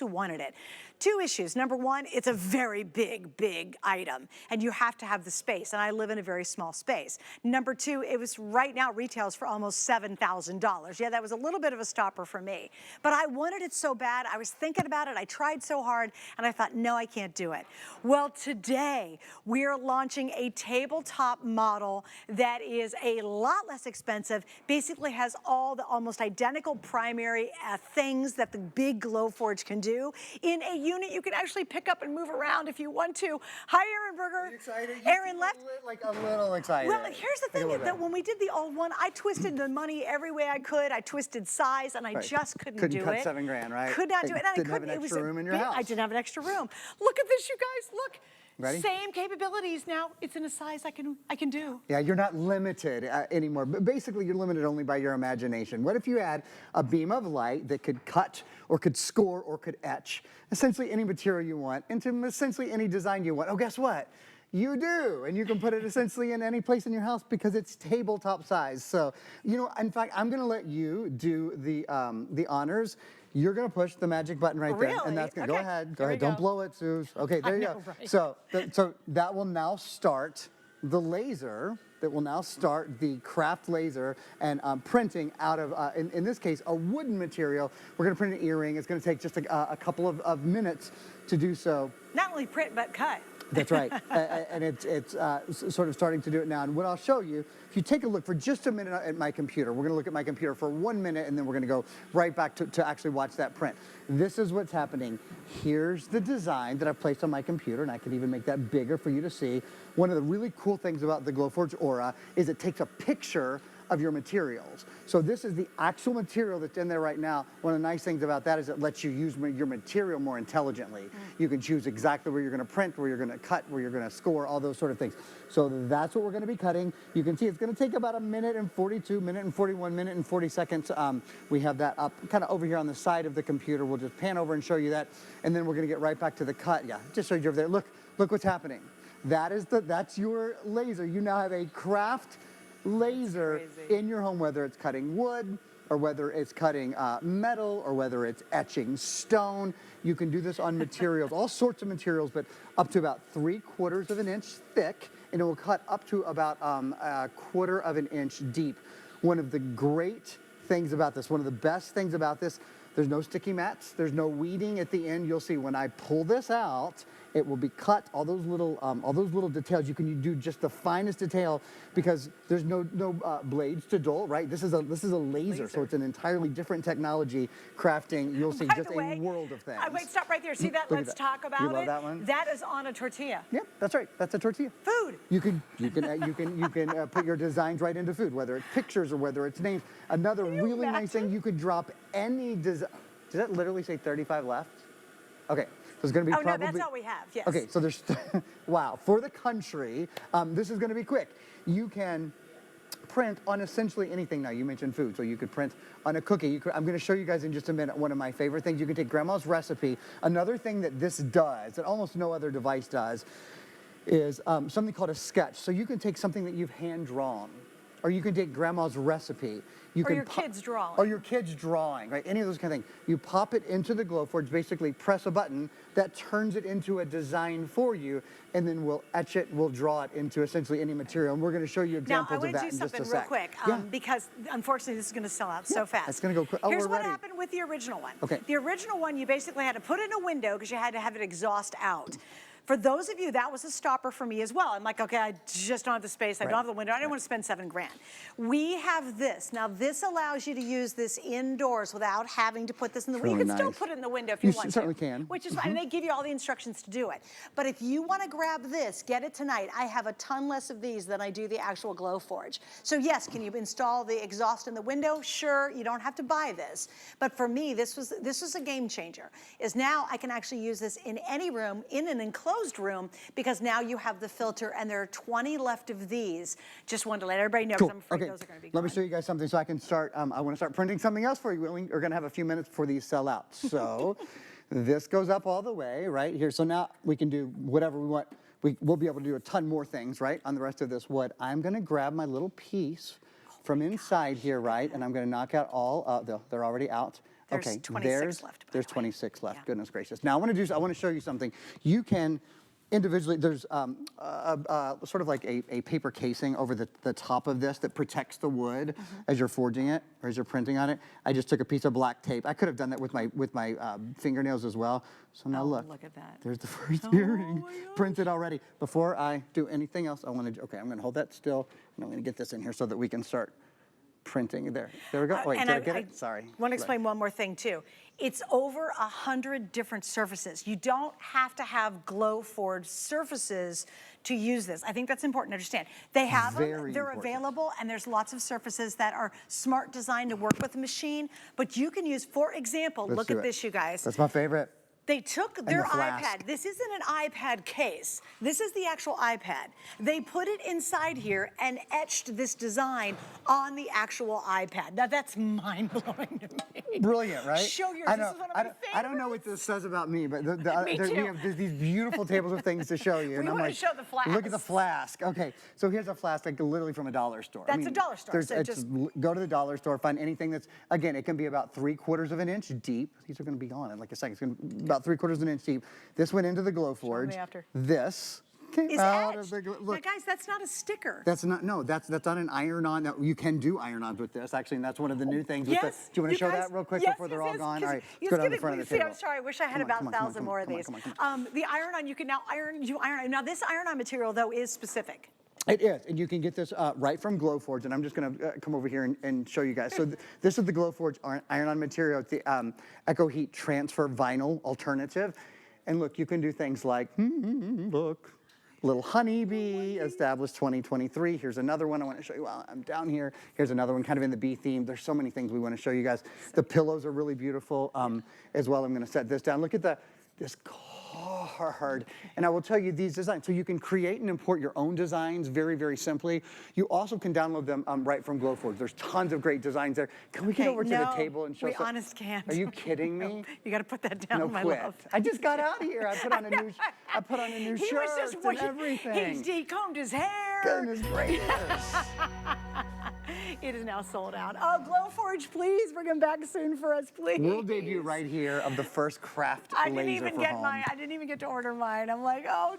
who wanted it. Two issues. Number one, it's a very big item, and you have to have the space, and I live in a very small space. Number two, it was right now retails for almost $7,000. Yeah, that was a little bit of a stopper for me, but I wanted it so bad. I was thinking about it. I tried so hard, and I thought, no, I can't do it. Well, today we are launching a tabletop model that is a lot less expensive, basically has all the almost identical primary things that the big Glowforge can do in a unit you can actually pick up and move around if you want to. Hi, Aaron Berger. Are you excited? Aaron left. Like a little excited. Well, here's the thing, that when we did the old one, I twisted the money every way I could. I twisted size, and I just couldn't do it. Couldn't cut $7 grand, right? Could not do it. And didn't have an extra room in your house. I didn't have an extra room. Look at this, you guys. Look. Ready? Same capabilities now. It's in a size I can do. Yeah, you're not limited anymore. But basically, you're limited only by your imagination. What if you had a beam of light that could cut or could score or could etch essentially any material you want into essentially any design you want? Oh, guess what? You do, and you can put it essentially in any place in your house because it's tabletop size. So, you know, in fact, I'm gonna let you do the honors. You're gonna push the magic button right there, and that's gonna go ahead. Go ahead. Don't blow it, Suze. Okay, there you go. Right. So that will now start the laser. That will now start the craft laser and printing out of, in this case, a wooden material. We're gonna print an earring. It's gonna take just a couple of minutes to do so. Not only print, but cut. That's right, and it's sort of starting to do it now. And what I'll show you, if you take a look for just a minute at my computer, we're gonna look at my computer for 1 minute, and then we're gonna go right back to actually watch that print. This is what's happening. Here's the design that I've placed on my computer, and I can even make that bigger for you to see. One of the really cool things about the Glowforge Aura is it takes a picture of your materials. So this is the actual material that's in there right now. One of the nice things about that is it lets you use your material more intelligently. You can choose exactly where you're gonna print, where you're gonna cut, where you're gonna score, all those sort of things. So that's what we're gonna be cutting. You can see it's gonna take about 1:42, 1:41, 1:40 seconds. We have that up kind of over here on the side of the computer. We'll just pan over and show you that. And then we're gonna get right back to the cut. Yeah, just so you're over there. Look what's happening. That's your laser. You now have a craft laser in your home, whether it's cutting wood or whether it's cutting metal or whether it's etching stone. You can do this on materials, all sorts of materials, but up to about 3/4 of an inch thick, and it will cut up to about 1/4 of an inch deep. One of the great things about this, one of the best things about this, there's no sticky mats, there's no weeding at the end. You'll see when I pull this out, it will be cut. All those little details, you can do just the finest detail because there's no blades to dull, right? This is a laser, so it's an entirely different technology. Crafting, you'll see just a world of things. Wait, stop right there. See that? Let's talk about it. You love that one? That is on a tortilla. Yep, that's right. That's a tortilla. Food. You can put your designs right into food, whether it's pictures or whether it's names. Another really nice thing, you could drop any design. Does that literally say 35 left? Okay. There's going to be no, that's all we have, yes. Okay, so there's, wow, for the country, this is going to be quick. You can print on essentially anything now. You mentioned food, so you could print on a cookie. I'm going to show you guys in just a minute one of my favorite things. You can take grandma's recipe. Another thing that this does, that almost no other device does, is something called a sketch. So you can take something that you've hand-drawn, or you can take grandma's recipe. Or your kid's drawing. Or your kid's drawing, right? Any of those kind of things. You pop it into the Glowforge, basically press a button that turns it into a design for you, and then we'll etch it, we'll draw it into essentially any material. And we're going to show you examples of that in just a sec. Now, I want to do something real quick, because unfortunately this is going to sell out so fast. It's going to go quick. Oh, Here's what happened with the original one. Okay. The original one, you basically had to put it in a window because you had to have it exhaust out. For those of you, that was a stopper for me as well. I'm like, okay, I just don't have the space. I don't have the window. I didn't want to spend $7 grand. We have this. Now, this allows you to use this indoors without having to put this in the window. You can still put it in the window if you want to. You certainly can. Which is fine. And they give you all the instructions to do it. But if you want to grab this, get it tonight. I have a ton less of these than I do the actual Glowforge. So yes, can you install the exhaust in the window? Sure, you don't have to buy this. But for me, this was a game changer. Is now I can actually use this in any room, in an enclosed room, because now you have the filter, and there are 20 left of these. Just wanted to let everybody know, because I'm afraid those are going to be gone. Let me show you guys something so I can start. I want to start printing something else for you. We're going to have a few minutes before these sell out. So this goes up all the way right here. So now we can do whatever we want. We'll be able to do a ton more things, right, on the rest of this wood. I'm going to grab my little piece from inside here, right, and I'm going to knock out all, they're already out. There's Okay, 26 left, by there's the way. 26 left. Yeah. Goodness gracious. Now I want to show you something. You can individually, there's sort of like a paper casing over the top of this that protects the wood as you're forging it or as you're printing on it. I just took a piece of black tape. I could have done that with my fingernails as as So now look at that. there's the first earring printed already. Before I do anything else, I'm going to hold that still, and I'm going to get this in here so that we can start printing. There we go. Wait, And did I get it? Sorry. want to explain one more thing too. It's over 100 different surfaces. You don't have to have Glowforge surfaces to use this. I think that's important to understand. They have them, they're available, and there's lots of surfaces that are smart designed to work with the machine, but you can use, for example, look at this, you guys. That's my favorite. They took their the flask. iPad. This isn't an iPad case. This is the actual iPad. They put it inside here and etched this design on the actual iPad. Now that's mind-blowing to me. Brilliant, right? Show yours. I This know, is one of my favorites. I don't know what this says about me, but Me we too. have these beautiful tables of things to show you. We wanna show the flask. Look at the flask. Okay, so here's a flask like literally from a dollar store. That's a dollar store, so just- go to the dollar store, find anything that's, again, it can be about 3/4 of an inch deep. These are gonna be gone in like a second. It's gonna be about 3/4 of an inch deep. This went into the Glowforge. after. This came Is out etched. of the, Now look. guys, that's not a sticker. That's not an iron-on. Now, you can do iron-ons with this, actually, and that's one of the new things. With Yes. do you want to show guys- that real quick yes, before they're yes, all yes, gone? 'cause All right, you let's go down give the it- front of the see, table. I'm sorry, I wish I had Come on, about come on, come on, 1,000 come more on, of come on, these. come on, come on. The iron-on, you can now iron. Now this iron-on material though is specific. It is, and you can get this right from Glowforge, and I'm just going to come over here and show you guys. So this is the Glowforge iron-on material. It's the Echo Heat Transfer Vinyl Alternative. And look, you can do things like, look, little honeybee, established 2023. Here's another one I want to show you while I'm down here. Here's another one kind of in the bee theme. There's so many things we want to show you guys. The pillows are really beautiful as well. I'm going to set this down. Look at this card. And I will tell you these designs. So you can create and import your own designs very, very simply. You also can download them right from Glowforge. There's tons of great designs there. Can we get over to the table and show we some? honest can't. Are you kidding me? No, you got to put that down, No, my quit. love. I just got out of here. I put on a new He shirt was just and everything. He combed his hair. Goodness gracious. It is now sold out. Oh, Glowforge, please bring them back soon for us, please. We'll debut right here of the first craft laser for home. I didn't even get to order mine. I'm like, oh